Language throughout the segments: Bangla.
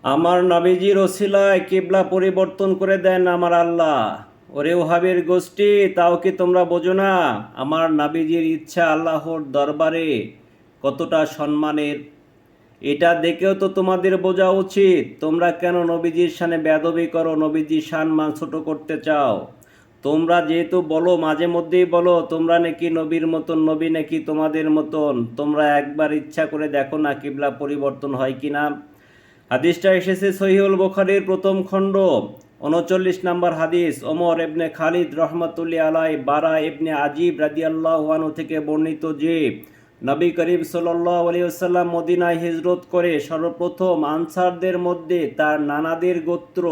আমার নবীজির ওসিলায় কিবলা পরিবর্তন করে দেন আমার আল্লাহ। ওরে ওহাবের গোষ্ঠী, তাও কি তোমরা বোঝো না আমার নবীজির ইচ্ছা আল্লাহর দরবারে কতটা সম্মানের? এটা দেখেও তো তোমাদের বোঝা উচিত। তোমরা কেন নবীজির শানে বেয়াদবি করো, নবীজির সম্মান ছোট করতে চাও? তোমরা যেহেতু বলো, মাঝে মধ্যেই বলো তোমরা নাকি নবীর মতন, নবী নাকি তোমাদের মতন, তোমরা একবার ইচ্ছা করে দেখো না কিবলা পরিবর্তন হয় কিনা। হাদিসটা এসেছে সহিহুল বুখারীর প্রথম খণ্ড 39 নম্বর হাদিস। ওমর ইবনে খালিদ রহমাতুল্লাহ আলাই বারা ইবনে আজিব রাদিয়াল্লাহু আনহু থেকে বর্ণিত যে নবী করিম সাল্লাল্লাহু আলাইহি ওয়াসাল্লাম মদিনায় হিজরত করে সর্বপ্রথম আনসারদের মধ্যে তার নানাদের গোত্র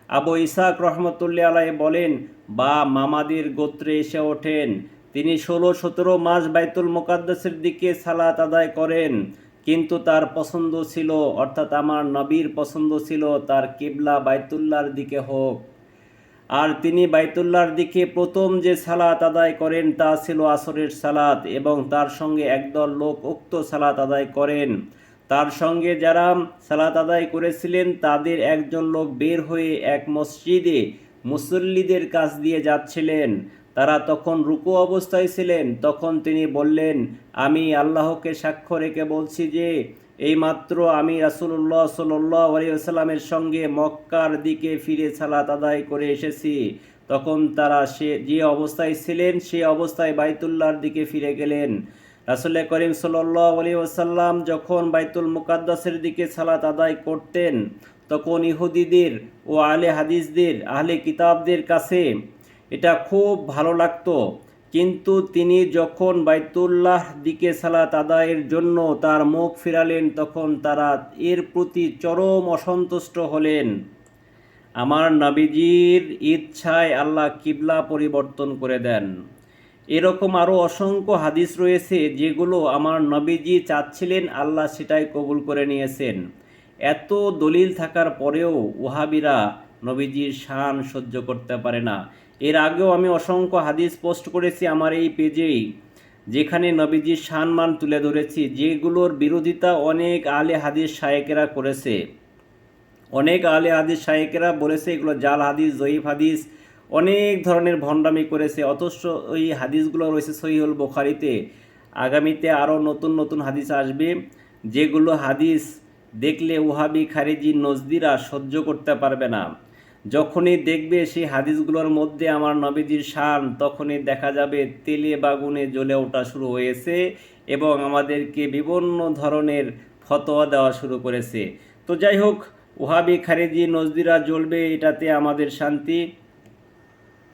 আবু ইসাক রহমতুল্লাহ আলাই বলেন বা মামাদের গোত্রে এসে ওঠেন। তিনি 16-17 মাস বাইতুল মুকাদ্দাসের দিকে সালাত আদায় করেন, কিন্তু তার পছন্দ ছিল, অর্থাৎ আমার নবীর পছন্দ ছিল তার কিবলা বাইতুল্লাহর দিকে হোক। আর তিনি বাইতুল্লাহর দিকে প্রথম যে সালাত আদায় করেন তা ছিল আসরের সালাত, এবং তার সঙ্গে একদল লোক উক্ত সালাত আদায় করেন। তার সঙ্গে যারা সালাত আদায় করেছিলেন তাদের একজন লোক বের হয়ে এক মসজিদে মুসল্লিদের কাছ দিয়ে যাচ্ছিলেন। তারা তখন রুকু অবস্থায় ছিলেন। তখন তিনি বললেন, আমি আল্লাহকে সাক্ষ্য রেখে বলছি যে এইমাত্র আমি রাসূলুল্লাহ সাল্লাল্লাহু আলাইহি ওয়াসাল্লামের সঙ্গে মক্কার দিকে ফিরে সালাত আদায় করে এসেছি। তখন তারা যে অবস্থায় ছিলেন সে অবস্থায় বাইতুল্লাহর দিকে ফিরে গেলেন। রাসূল করিম সাল্লাল্লাহু আলাইহি ওয়াসাল্লাম যখন বাইতুল মুকাদ্দাসের দিকে সালাত আদায় করতেন তখন ইহুদিদের ও আহলে কিতাবদের কাছে এটা খুব ভালো লাগতো। কিন্তু তিনি যখন বাইতুল্লাহ দিকে সালাত আদায়ের জন্য তার মুখ ফিরালেন তখন তারা এর প্রতি চরম অসন্তুষ্ট হলেন। আমার নবীজির ইচ্ছায় আল্লাহ কিবলা পরিবর্তন করে দেন। এরকম আরও অসংখ্য হাদিস রয়েছে যেগুলো আমার নবীজি চাচ্ছিলেন, আল্লাহ সেটাই কবুল করে নিয়েছেন। এত দলিল থাকার পরেও ওহাবিরা নবীজির শান সহ্য করতে পারে না। এর আগেও আমি অসংখ্য হাদিস পোস্ট করেছি আমার এই পেজেই, যেখানে নবীজির শানমান তুলে ধরেছি, যেগুলোর বিরোধিতা অনেক আলে হাদিস শায়েকেরা করেছে। অনেক আলে হাদিস শায়েকেরা বলেছে এগুলো জাল হাদিস, জয়ীফ হাদিস, অনেক ধরনের ভণ্ডামি করেছে। অথচ ওই হাদিসগুলো রয়েছে সহিহুল বুখারীতে। আগামীতে আরও নতুন নতুন হাদিস আসবে, যেগুলো হাদিস দেখলে ওহাবি খারিজি নজদিরা সহ্য করতে পারবে না। যখনই দেখবে সেই হাদিসগুলোর মধ্যে আমার নবীজির শান, তখনই দেখা যাবে তেলে বাগুনে জ্বলে ওঠা শুরু হয়েছে এবং আমাদেরকে বিভিন্ন ধরনের ফতোয়া দেওয়া শুরু করেছে। তো যাই হোক, ওহাবি খারিজি নজদিরা জ্বলবে, এটাতে আমাদের শান্তি।